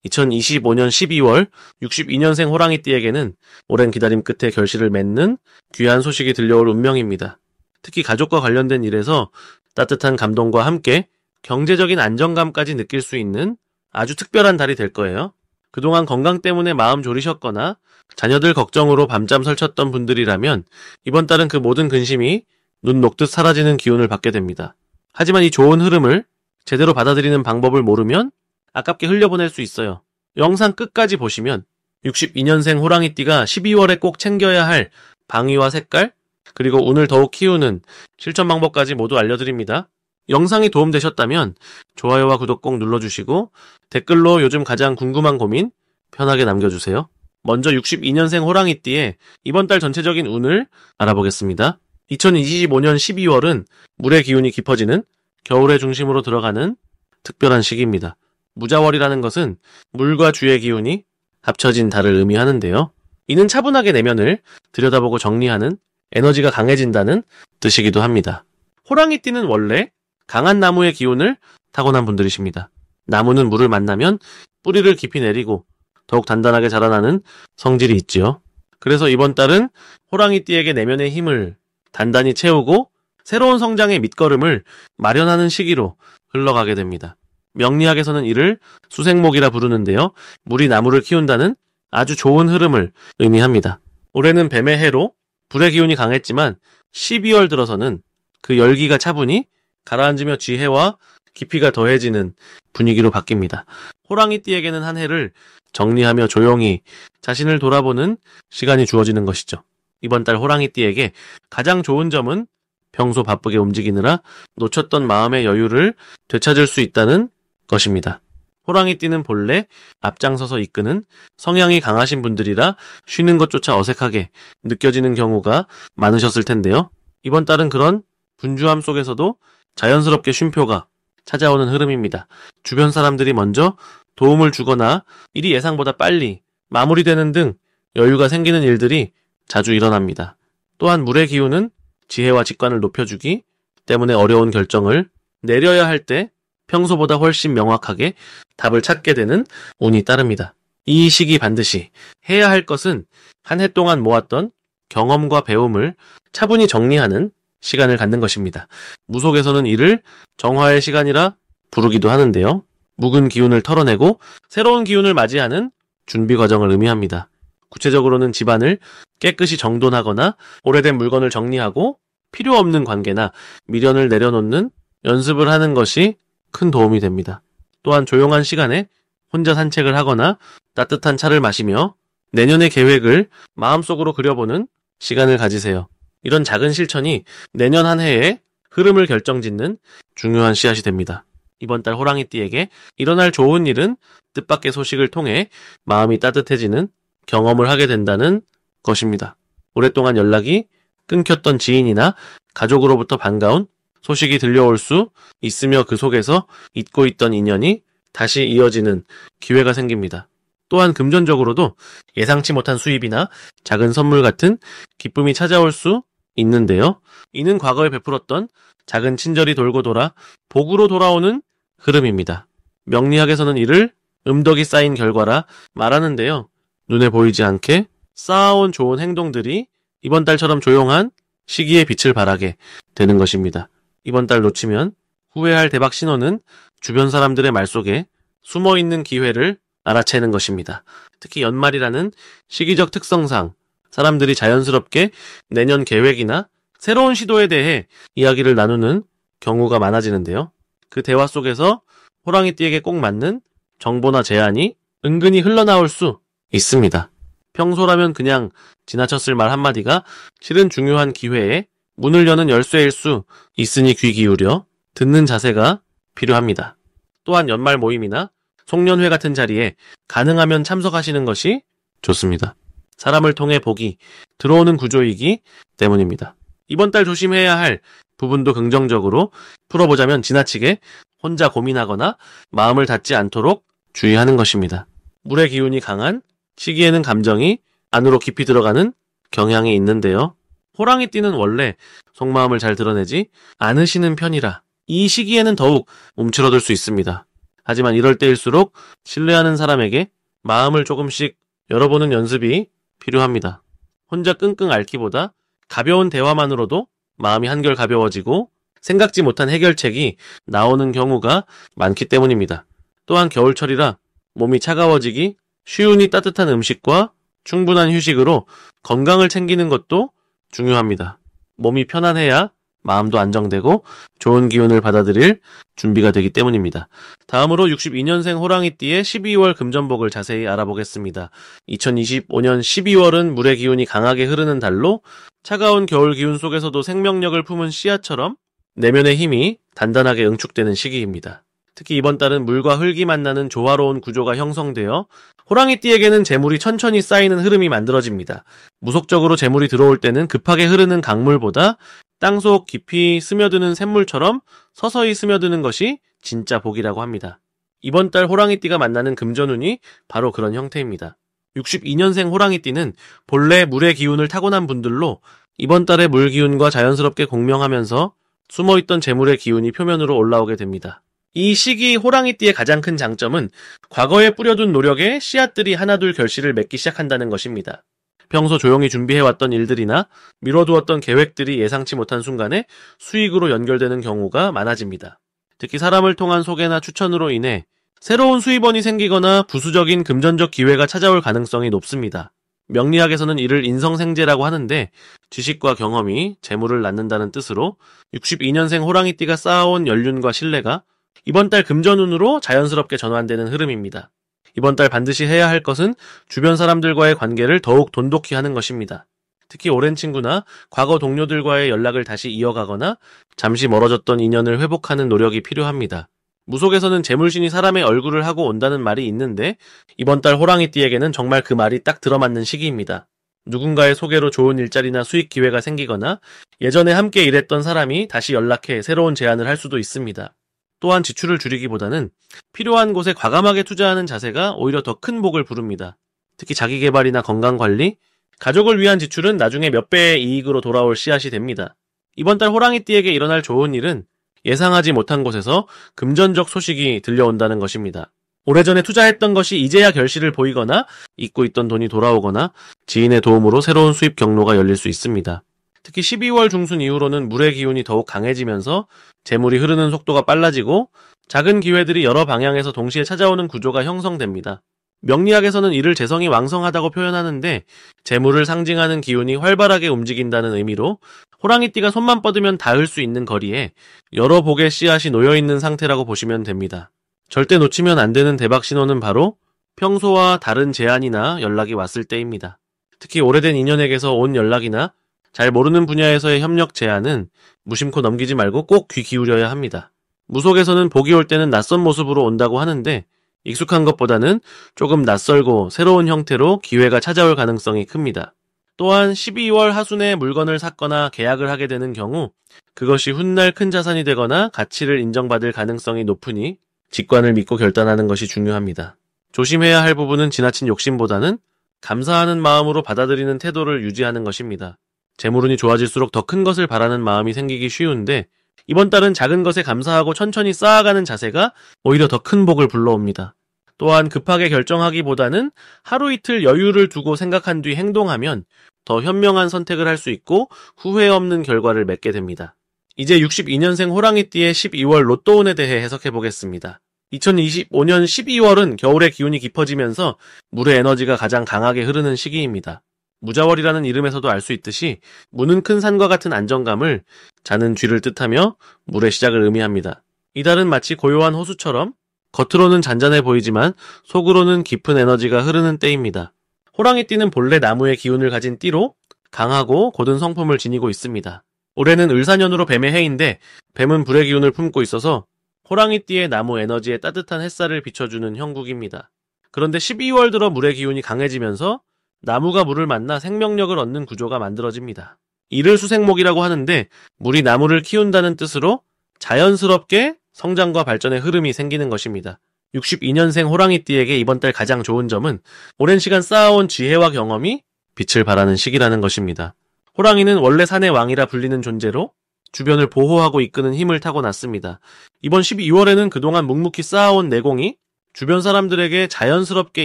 2025년 12월 62년생 호랑이띠에게는 오랜 기다림 끝에 결실을 맺는 귀한 소식이 들려올 운명입니다. 특히 가족과 관련된 일에서 따뜻한 감동과 함께 경제적인 안정감까지 느낄 수 있는 아주 특별한 달이 될 거예요. 그동안 건강 때문에 마음 졸이셨거나 자녀들 걱정으로 밤잠 설쳤던 분들이라면 이번 달은 그 모든 근심이 눈 녹듯 사라지는 기운을 받게 됩니다. 하지만 이 좋은 흐름을 제대로 받아들이는 방법을 모르면 아깝게 흘려보낼 수 있어요. 영상 끝까지 보시면 62년생 호랑이띠가 12월에 꼭 챙겨야 할 방위와 색깔, 그리고 운을 더욱 키우는 실천 방법까지 모두 알려드립니다. 영상이 도움되셨다면 좋아요와 구독 꼭 눌러주시고 댓글로 요즘 가장 궁금한 고민 편하게 남겨주세요. 먼저 62년생 호랑이띠의 이번 달 전체적인 운을 알아보겠습니다. 2025년 12월은 물의 기운이 깊어지는 겨울의 중심으로 들어가는 특별한 시기입니다. 무자월이라는 것은 물과 주의 기운이 합쳐진 달을 의미하는데요. 이는 차분하게 내면을 들여다보고 정리하는 에너지가 강해진다는 뜻이기도 합니다. 호랑이띠는 원래 강한 나무의 기운을 타고난 분들이십니다. 나무는 물을 만나면 뿌리를 깊이 내리고 더욱 단단하게 자라나는 성질이 있지요. 그래서 이번 달은 호랑이띠에게 내면의 힘을 단단히 채우고 새로운 성장의 밑거름을 마련하는 시기로 흘러가게 됩니다. 명리학에서는 이를 수생목이라 부르는데요. 물이 나무를 키운다는 아주 좋은 흐름을 의미합니다. 올해는 뱀의 해로 불의 기운이 강했지만 12월 들어서는 그 열기가 차분히 가라앉으며 지혜와 깊이가 더해지는 분위기로 바뀝니다. 호랑이띠에게는 한 해를 정리하며 조용히 자신을 돌아보는 시간이 주어지는 것이죠. 이번 달 호랑이띠에게 가장 좋은 점은 평소 바쁘게 움직이느라 놓쳤던 마음의 여유를 되찾을 수 있다는 것입니다. 호랑이띠는 본래 앞장서서 이끄는 성향이 강하신 분들이라 쉬는 것조차 어색하게 느껴지는 경우가 많으셨을 텐데요. 이번 달은 그런 분주함 속에서도 자연스럽게 쉼표가 찾아오는 흐름입니다. 주변 사람들이 먼저 도움을 주거나 일이 예상보다 빨리 마무리되는 등 여유가 생기는 일들이 자주 일어납니다. 또한 물의 기운은 지혜와 직관을 높여주기 때문에 어려운 결정을 내려야 할 때 평소보다 훨씬 명확하게 답을 찾게 되는 운이 따릅니다. 이 시기 반드시 해야 할 것은 한 해 동안 모았던 경험과 배움을 차분히 정리하는 시간을 갖는 것입니다. 무속에서는 이를 정화의 시간이라 부르기도 하는데요. 묵은 기운을 털어내고 새로운 기운을 맞이하는 준비 과정을 의미합니다. 구체적으로는 집안을 깨끗이 정돈하거나 오래된 물건을 정리하고 필요 없는 관계나 미련을 내려놓는 연습을 하는 것이 큰 도움이 됩니다. 또한 조용한 시간에 혼자 산책을 하거나 따뜻한 차를 마시며 내년의 계획을 마음속으로 그려보는 시간을 가지세요. 이런 작은 실천이 내년 한 해의 흐름을 결정짓는 중요한 씨앗이 됩니다. 이번 달 호랑이띠에게 일어날 좋은 일은 뜻밖의 소식을 통해 마음이 따뜻해지는 경험을 하게 된다는 것입니다. 오랫동안 연락이 끊겼던 지인이나 가족으로부터 반가운 소식이 들려올 수 있으며 그 속에서 잊고 있던 인연이 다시 이어지는 기회가 생깁니다. 또한 금전적으로도 예상치 못한 수입이나 작은 선물 같은 기쁨이 찾아올 수 있는데요. 이는 과거에 베풀었던 작은 친절이 돌고 돌아 복으로 돌아오는 흐름입니다. 명리학에서는 이를 음덕이 쌓인 결과라 말하는데요. 눈에 보이지 않게 쌓아온 좋은 행동들이 이번 달처럼 조용한 시기에 빛을 발하게 되는 것입니다. 이번 달 놓치면 후회할 대박 신호는 주변 사람들의 말 속에 숨어있는 기회를 알아채는 것입니다. 특히 연말이라는 시기적 특성상 사람들이 자연스럽게 내년 계획이나 새로운 시도에 대해 이야기를 나누는 경우가 많아지는데요. 그 대화 속에서 호랑이띠에게 꼭 맞는 정보나 제안이 은근히 흘러나올 수 있습니다. 평소라면 그냥 지나쳤을 말 한마디가 실은 중요한 기회에 문을 여는 열쇠일 수 있으니 귀 기울여 듣는 자세가 필요합니다. 또한 연말 모임이나 송년회 같은 자리에 가능하면 참석하시는 것이 좋습니다. 사람을 통해 복이 들어오는 구조이기 때문입니다. 이번 달 조심해야 할 부분도 긍정적으로 풀어보자면 지나치게 혼자 고민하거나 마음을 닫지 않도록 주의하는 것입니다. 물의 기운이 강한 시기에는 감정이 안으로 깊이 들어가는 경향이 있는데요. 호랑이띠는 원래 속마음을 잘 드러내지 않으시는 편이라 이 시기에는 더욱 움츠러들 수 있습니다. 하지만 이럴 때일수록 신뢰하는 사람에게 마음을 조금씩 열어보는 연습이 필요합니다. 혼자 끙끙 앓기보다 가벼운 대화만으로도 마음이 한결 가벼워지고 생각지 못한 해결책이 나오는 경우가 많기 때문입니다. 또한 겨울철이라 몸이 차가워지기 쉬우니 따뜻한 음식과 충분한 휴식으로 건강을 챙기는 것도 중요합니다. 몸이 편안해야 마음도 안정되고 좋은 기운을 받아들일 준비가 되기 때문입니다. 다음으로 62년생 호랑이띠의 12월 금전복을 자세히 알아보겠습니다. 2025년 12월은 물의 기운이 강하게 흐르는 달로 차가운 겨울 기운 속에서도 생명력을 품은 씨앗처럼 내면의 힘이 단단하게 응축되는 시기입니다. 특히 이번 달은 물과 흙이 만나는 조화로운 구조가 형성되어 호랑이띠에게는 재물이 천천히 쌓이는 흐름이 만들어집니다. 무속적으로 재물이 들어올 때는 급하게 흐르는 강물보다 땅속 깊이 스며드는 샘물처럼 서서히 스며드는 것이 진짜 복이라고 합니다. 이번 달 호랑이띠가 만나는 금전운이 바로 그런 형태입니다. 62년생 호랑이띠는 본래 물의 기운을 타고난 분들로 이번 달에 물 기운과 자연스럽게 공명하면서 숨어있던 재물의 기운이 표면으로 올라오게 됩니다. 이 시기 호랑이띠의 가장 큰 장점은 과거에 뿌려둔 노력에 씨앗들이 하나둘 결실을 맺기 시작한다는 것입니다. 평소 조용히 준비해왔던 일들이나 미뤄두었던 계획들이 예상치 못한 순간에 수익으로 연결되는 경우가 많아집니다. 특히 사람을 통한 소개나 추천으로 인해 새로운 수입원이 생기거나 부수적인 금전적 기회가 찾아올 가능성이 높습니다. 명리학에서는 이를 인성생재라고 하는데 지식과 경험이 재물을 낳는다는 뜻으로 62년생 호랑이띠가 쌓아온 연륜과 신뢰가 이번 달 금전운으로 자연스럽게 전환되는 흐름입니다. 이번 달 반드시 해야 할 것은 주변 사람들과의 관계를 더욱 돈독히 하는 것입니다. 특히 오랜 친구나 과거 동료들과의 연락을 다시 이어가거나 잠시 멀어졌던 인연을 회복하는 노력이 필요합니다. 무속에서는 재물신이 사람의 얼굴을 하고 온다는 말이 있는데 이번 달 호랑이띠에게는 정말 그 말이 딱 들어맞는 시기입니다. 누군가의 소개로 좋은 일자리나 수익 기회가 생기거나 예전에 함께 일했던 사람이 다시 연락해 새로운 제안을 할 수도 있습니다. 또한 지출을 줄이기보다는 필요한 곳에 과감하게 투자하는 자세가 오히려 더 큰 복을 부릅니다. 특히 자기개발이나 건강관리, 가족을 위한 지출은 나중에 몇 배의 이익으로 돌아올 씨앗이 됩니다. 이번 달 호랑이띠에게 일어날 좋은 일은 예상하지 못한 곳에서 금전적 소식이 들려온다는 것입니다. 오래전에 투자했던 것이 이제야 결실을 보이거나 잊고 있던 돈이 돌아오거나 지인의 도움으로 새로운 수입 경로가 열릴 수 있습니다. 특히 12월 중순 이후로는 물의 기운이 더욱 강해지면서 재물이 흐르는 속도가 빨라지고 작은 기회들이 여러 방향에서 동시에 찾아오는 구조가 형성됩니다. 명리학에서는 이를 재성이 왕성하다고 표현하는데 재물을 상징하는 기운이 활발하게 움직인다는 의미로 호랑이띠가 손만 뻗으면 닿을 수 있는 거리에 여러 복의 씨앗이 놓여있는 상태라고 보시면 됩니다. 절대 놓치면 안 되는 대박 신호는 바로 평소와 다른 제안이나 연락이 왔을 때입니다. 특히 오래된 인연에게서 온 연락이나 잘 모르는 분야에서의 협력 제안은 무심코 넘기지 말고 꼭 귀 기울여야 합니다. 무속에서는 복이 올 때는 낯선 모습으로 온다고 하는데 익숙한 것보다는 조금 낯설고 새로운 형태로 기회가 찾아올 가능성이 큽니다. 또한 12월 하순에 물건을 샀거나 계약을 하게 되는 경우 그것이 훗날 큰 자산이 되거나 가치를 인정받을 가능성이 높으니 직관을 믿고 결단하는 것이 중요합니다. 조심해야 할 부분은 지나친 욕심보다는 감사하는 마음으로 받아들이는 태도를 유지하는 것입니다. 재물운이 좋아질수록 더 큰 것을 바라는 마음이 생기기 쉬운데 이번 달은 작은 것에 감사하고 천천히 쌓아가는 자세가 오히려 더 큰 복을 불러옵니다. 또한 급하게 결정하기보다는 하루 이틀 여유를 두고 생각한 뒤 행동하면 더 현명한 선택을 할 수 있고 후회 없는 결과를 맺게 됩니다. 이제 62년생 호랑이띠의 12월 로또운에 대해 해석해 보겠습니다. 2025년 12월은 겨울의 기운이 깊어지면서 물의 에너지가 가장 강하게 흐르는 시기입니다. 무자월이라는 이름에서도 알 수 있듯이 무는 큰 산과 같은 안정감을 자는 쥐를 뜻하며 물의 시작을 의미합니다. 이달은 마치 고요한 호수처럼 겉으로는 잔잔해 보이지만 속으로는 깊은 에너지가 흐르는 때입니다. 호랑이띠는 본래 나무의 기운을 가진 띠로 강하고 고든 성품을 지니고 있습니다. 올해는 을사년으로 뱀의 해인데 뱀은 불의 기운을 품고 있어서 호랑이띠의 나무 에너지에 따뜻한 햇살을 비춰주는 형국입니다. 그런데 12월 들어 물의 기운이 강해지면서 나무가 물을 만나 생명력을 얻는 구조가 만들어집니다. 이를 수생목이라고 하는데 물이 나무를 키운다는 뜻으로 자연스럽게 성장과 발전의 흐름이 생기는 것입니다. 62년생 호랑이띠에게 이번 달 가장 좋은 점은 오랜 시간 쌓아온 지혜와 경험이 빛을 발하는 시기라는 것입니다. 호랑이는 원래 산의 왕이라 불리는 존재로 주변을 보호하고 이끄는 힘을 타고났습니다. 이번 12월에는 그동안 묵묵히 쌓아온 내공이 주변 사람들에게 자연스럽게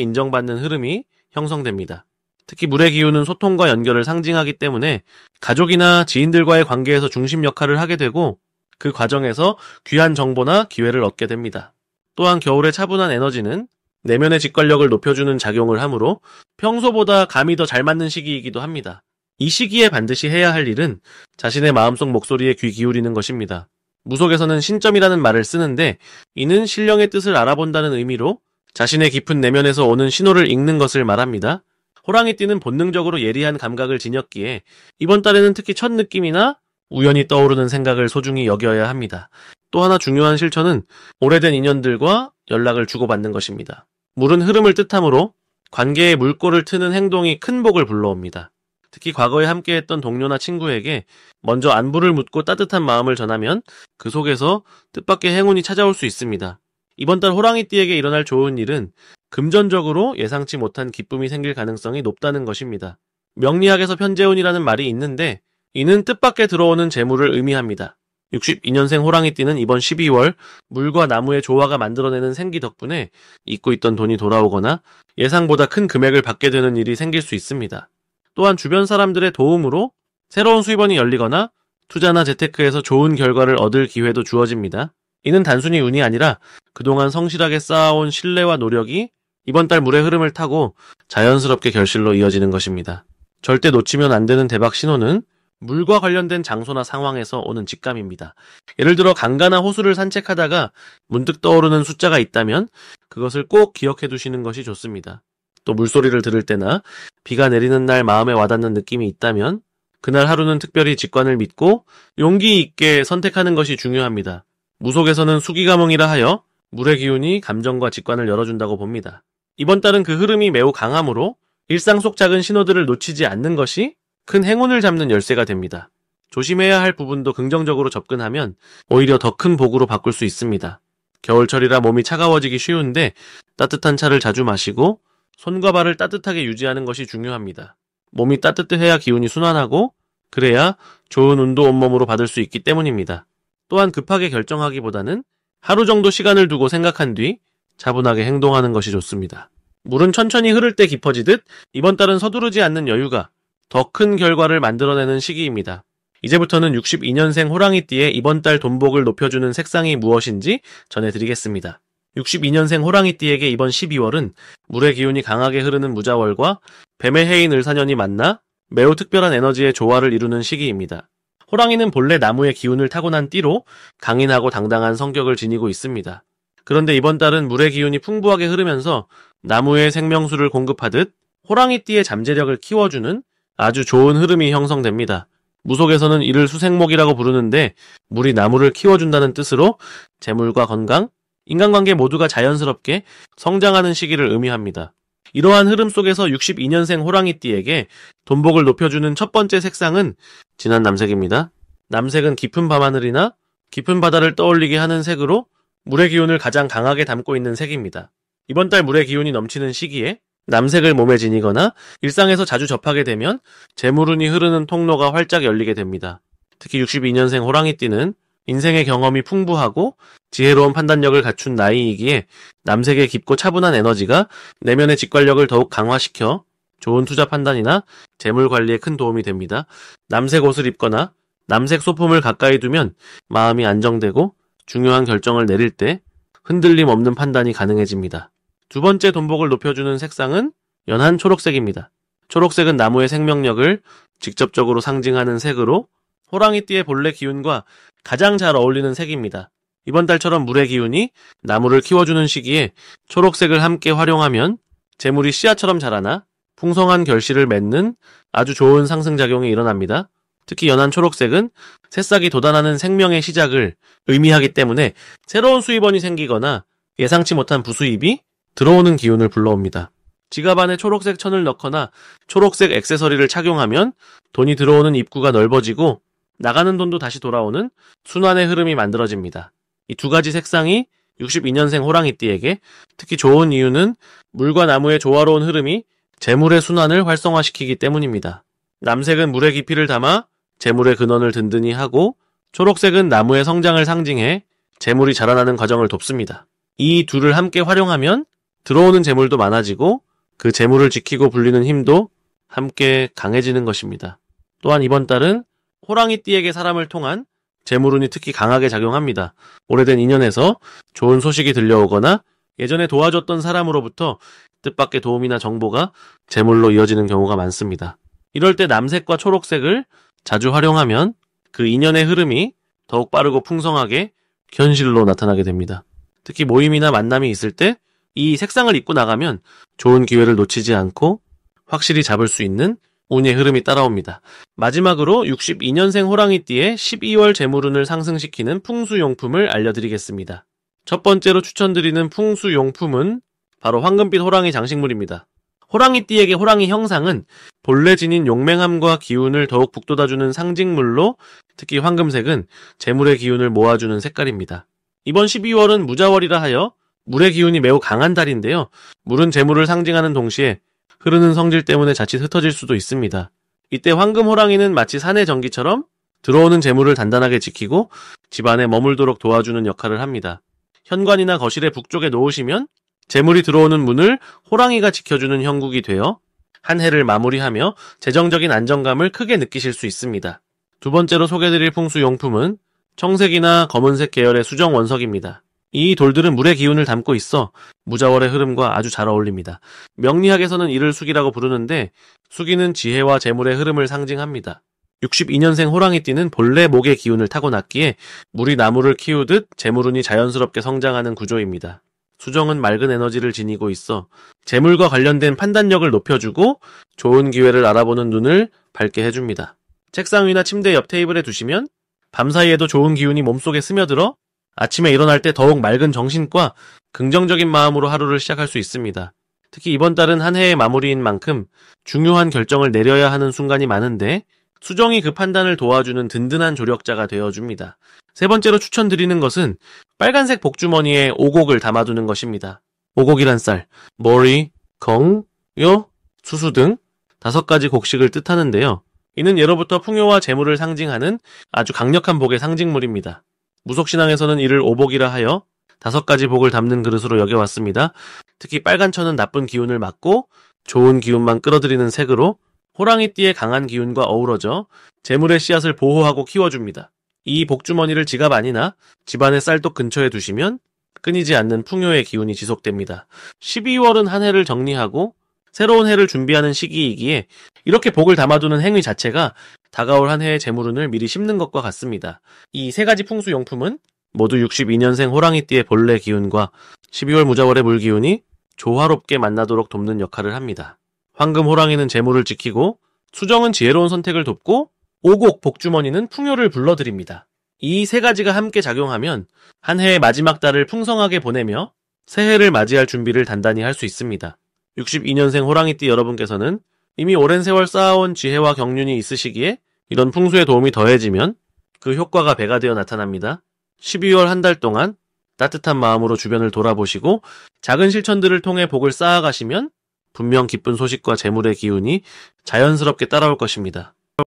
인정받는 흐름이 형성됩니다. 특히 물의 기운은 소통과 연결을 상징하기 때문에 가족이나 지인들과의 관계에서 중심 역할을 하게 되고 그 과정에서 귀한 정보나 기회를 얻게 됩니다. 또한 겨울의 차분한 에너지는 내면의 직관력을 높여주는 작용을 하므로 평소보다 감이 더 잘 맞는 시기이기도 합니다. 이 시기에 반드시 해야 할 일은 자신의 마음속 목소리에 귀 기울이는 것입니다. 무속에서는 신점이라는 말을 쓰는데 이는 신령의 뜻을 알아본다는 의미로 자신의 깊은 내면에서 오는 신호를 읽는 것을 말합니다. 호랑이띠는 본능적으로 예리한 감각을 지녔기에 이번 달에는 특히 첫 느낌이나 우연히 떠오르는 생각을 소중히 여겨야 합니다. 또 하나 중요한 실천은 오래된 인연들과 연락을 주고받는 것입니다. 물은 흐름을 뜻하므로 관계에 물꼬를 트는 행동이 큰 복을 불러옵니다. 특히 과거에 함께했던 동료나 친구에게 먼저 안부를 묻고 따뜻한 마음을 전하면 그 속에서 뜻밖의 행운이 찾아올 수 있습니다. 이번 달 호랑이띠에게 일어날 좋은 일은 금전적으로 예상치 못한 기쁨이 생길 가능성이 높다는 것입니다. 명리학에서 편재운이라는 말이 있는데 이는 뜻밖의 들어오는 재물을 의미합니다. 62년생 호랑이띠는 이번 12월 물과 나무의 조화가 만들어내는 생기 덕분에 잊고 있던 돈이 돌아오거나 예상보다 큰 금액을 받게 되는 일이 생길 수 있습니다. 또한 주변 사람들의 도움으로 새로운 수입원이 열리거나 투자나 재테크에서 좋은 결과를 얻을 기회도 주어집니다. 이는 단순히 운이 아니라 그동안 성실하게 쌓아온 신뢰와 노력이 이번 달 물의 흐름을 타고 자연스럽게 결실로 이어지는 것입니다. 절대 놓치면 안 되는 대박 신호는 물과 관련된 장소나 상황에서 오는 직감입니다. 예를 들어 강가나 호수를 산책하다가 문득 떠오르는 숫자가 있다면 그것을 꼭 기억해 두시는 것이 좋습니다. 또 물소리를 들을 때나 비가 내리는 날 마음에 와닿는 느낌이 있다면 그날 하루는 특별히 직관을 믿고 용기 있게 선택하는 것이 중요합니다. 무속에서는 수기감흥이라 하여 물의 기운이 감정과 직관을 열어준다고 봅니다. 이번 달은 그 흐름이 매우 강하므로 일상 속 작은 신호들을 놓치지 않는 것이 큰 행운을 잡는 열쇠가 됩니다. 조심해야 할 부분도 긍정적으로 접근하면 오히려 더 큰 복으로 바꿀 수 있습니다. 겨울철이라 몸이 차가워지기 쉬운데 따뜻한 차를 자주 마시고 손과 발을 따뜻하게 유지하는 것이 중요합니다. 몸이 따뜻해야 기운이 순환하고 그래야 좋은 운도 온몸으로 받을 수 있기 때문입니다. 또한 급하게 결정하기보다는 하루 정도 시간을 두고 생각한 뒤 차분하게 행동하는 것이 좋습니다. 물은 천천히 흐를 때 깊어지듯 이번 달은 서두르지 않는 여유가 더 큰 결과를 만들어내는 시기입니다. 이제부터는 62년생 호랑이띠의 이번 달 돈복을 높여주는 색상이 무엇인지 전해드리겠습니다. 62년생 호랑이띠에게 이번 12월은 물의 기운이 강하게 흐르는 무자월과 뱀의 해인 을사년이 만나 매우 특별한 에너지의 조화를 이루는 시기입니다. 호랑이는 본래 나무의 기운을 타고난 띠로 강인하고 당당한 성격을 지니고 있습니다. 그런데 이번 달은 물의 기운이 풍부하게 흐르면서 나무의 생명수를 공급하듯 호랑이띠의 잠재력을 키워주는 아주 좋은 흐름이 형성됩니다. 무속에서는 이를 수생목이라고 부르는데 물이 나무를 키워준다는 뜻으로 재물과 건강, 인간관계 모두가 자연스럽게 성장하는 시기를 의미합니다. 이러한 흐름 속에서 62년생 호랑이띠에게 돈복을 높여주는 첫 번째 색상은 진한 남색입니다. 남색은 깊은 밤하늘이나 깊은 바다를 떠올리게 하는 색으로 물의 기운을 가장 강하게 담고 있는 색입니다. 이번 달 물의 기운이 넘치는 시기에 남색을 몸에 지니거나 일상에서 자주 접하게 되면 재물운이 흐르는 통로가 활짝 열리게 됩니다. 특히 62년생 호랑이띠는 인생의 경험이 풍부하고 지혜로운 판단력을 갖춘 나이이기에 남색의 깊고 차분한 에너지가 내면의 직관력을 더욱 강화시켜 좋은 투자 판단이나 재물 관리에 큰 도움이 됩니다. 남색 옷을 입거나 남색 소품을 가까이 두면 마음이 안정되고 중요한 결정을 내릴 때 흔들림 없는 판단이 가능해집니다. 두 번째 돈복을 높여주는 색상은 연한 초록색입니다. 초록색은 나무의 생명력을 직접적으로 상징하는 색으로 호랑이띠의 본래 기운과 가장 잘 어울리는 색입니다. 이번 달처럼 물의 기운이 나무를 키워주는 시기에 초록색을 함께 활용하면 재물이 씨앗처럼 자라나 풍성한 결실을 맺는 아주 좋은 상승작용이 일어납니다. 특히 연한 초록색은 새싹이 돋아나는 생명의 시작을 의미하기 때문에 새로운 수입원이 생기거나 예상치 못한 부수입이 들어오는 기운을 불러옵니다. 지갑 안에 초록색 천을 넣거나 초록색 액세서리를 착용하면 돈이 들어오는 입구가 넓어지고 나가는 돈도 다시 돌아오는 순환의 흐름이 만들어집니다. 이 두 가지 색상이 62년생 호랑이띠에게 특히 좋은 이유는 물과 나무의 조화로운 흐름이 재물의 순환을 활성화시키기 때문입니다. 남색은 물의 깊이를 담아 재물의 근원을 든든히 하고 초록색은 나무의 성장을 상징해 재물이 자라나는 과정을 돕습니다. 이 둘을 함께 활용하면 들어오는 재물도 많아지고 그 재물을 지키고 불리는 힘도 함께 강해지는 것입니다. 또한 이번 달은 호랑이띠에게 사람을 통한 재물운이 특히 강하게 작용합니다. 오래된 인연에서 좋은 소식이 들려오거나 예전에 도와줬던 사람으로부터 뜻밖의 도움이나 정보가 재물로 이어지는 경우가 많습니다. 이럴 때 남색과 초록색을 자주 활용하면 그 인연의 흐름이 더욱 빠르고 풍성하게 현실로 나타나게 됩니다. 특히 모임이나 만남이 있을 때 이 색상을 입고 나가면 좋은 기회를 놓치지 않고 확실히 잡을 수 있는 운의 흐름이 따라옵니다. 마지막으로 62년생 호랑이띠의 12월 재물운을 상승시키는 풍수용품을 알려드리겠습니다. 첫 번째로 추천드리는 풍수용품은 바로 황금빛 호랑이 장식물입니다. 호랑이띠에게 호랑이 형상은 본래 지닌 용맹함과 기운을 더욱 북돋아주는 상징물로 특히 황금색은 재물의 기운을 모아주는 색깔입니다. 이번 12월은 무자월이라 하여 물의 기운이 매우 강한 달인데요. 물은 재물을 상징하는 동시에 흐르는 성질 때문에 자칫 흩어질 수도 있습니다. 이때 황금 호랑이는 마치 산의 전기처럼 들어오는 재물을 단단하게 지키고 집안에 머물도록 도와주는 역할을 합니다. 현관이나 거실의 북쪽에 놓으시면 재물이 들어오는 문을 호랑이가 지켜주는 형국이 되어 한 해를 마무리하며 재정적인 안정감을 크게 느끼실 수 있습니다. 두 번째로 소개드릴 풍수용품은 청색이나 검은색 계열의 수정 원석입니다. 이 돌들은 물의 기운을 담고 있어 무자월의 흐름과 아주 잘 어울립니다. 명리학에서는 이를 수기라고 부르는데 수기는 지혜와 재물의 흐름을 상징합니다. 62년생 호랑이띠는 본래 목의 기운을 타고났기에 물이 나무를 키우듯 재물운이 자연스럽게 성장하는 구조입니다. 수정은 맑은 에너지를 지니고 있어 재물과 관련된 판단력을 높여주고 좋은 기회를 알아보는 눈을 밝게 해줍니다. 책상 위나 침대 옆 테이블에 두시면 밤사이에도 좋은 기운이 몸속에 스며들어 아침에 일어날 때 더욱 맑은 정신과 긍정적인 마음으로 하루를 시작할 수 있습니다. 특히 이번 달은 한 해의 마무리인 만큼 중요한 결정을 내려야 하는 순간이 많은데 수정이 그 판단을 도와주는 든든한 조력자가 되어줍니다. 세 번째로 추천드리는 것은 빨간색 복주머니에 오곡을 담아두는 것입니다. 오곡이란 쌀, 머리, 경, 요, 수수 등 5가지 곡식을 뜻하는데요. 이는 예로부터 풍요와 재물을 상징하는 아주 강력한 복의 상징물입니다. 무속신앙에서는 이를 오복이라 하여 5가지 복을 담는 그릇으로 여겨왔습니다. 특히 빨간 천은 나쁜 기운을 막고 좋은 기운만 끌어들이는 색으로 호랑이띠의 강한 기운과 어우러져 재물의 씨앗을 보호하고 키워줍니다. 이 복주머니를 지갑 안이나 집안의 쌀독 근처에 두시면 끊이지 않는 풍요의 기운이 지속됩니다. 12월은 한 해를 정리하고 새로운 해를 준비하는 시기이기에 이렇게 복을 담아두는 행위 자체가 다가올 한 해의 재물운을 미리 심는 것과 같습니다. 이 3가지 풍수용품은 모두 62년생 호랑이띠의 본래 기운과 12월 무자월의 물기운이 조화롭게 만나도록 돕는 역할을 합니다. 황금 호랑이는 재물을 지키고 수정은 지혜로운 선택을 돕고 오곡 복주머니는 풍요를 불러들입니다. 이 3가지가 함께 작용하면 한 해의 마지막 달을 풍성하게 보내며 새해를 맞이할 준비를 단단히 할 수 있습니다. 62년생 호랑이띠 여러분께서는 이미 오랜 세월 쌓아온 지혜와 경륜이 있으시기에 이런 풍수의 도움이 더해지면 그 효과가 배가 되어 나타납니다. 12월 한 달 동안 따뜻한 마음으로 주변을 돌아보시고 작은 실천들을 통해 복을 쌓아가시면 분명 기쁜 소식과 재물의 기운이 자연스럽게 따라올 것입니다.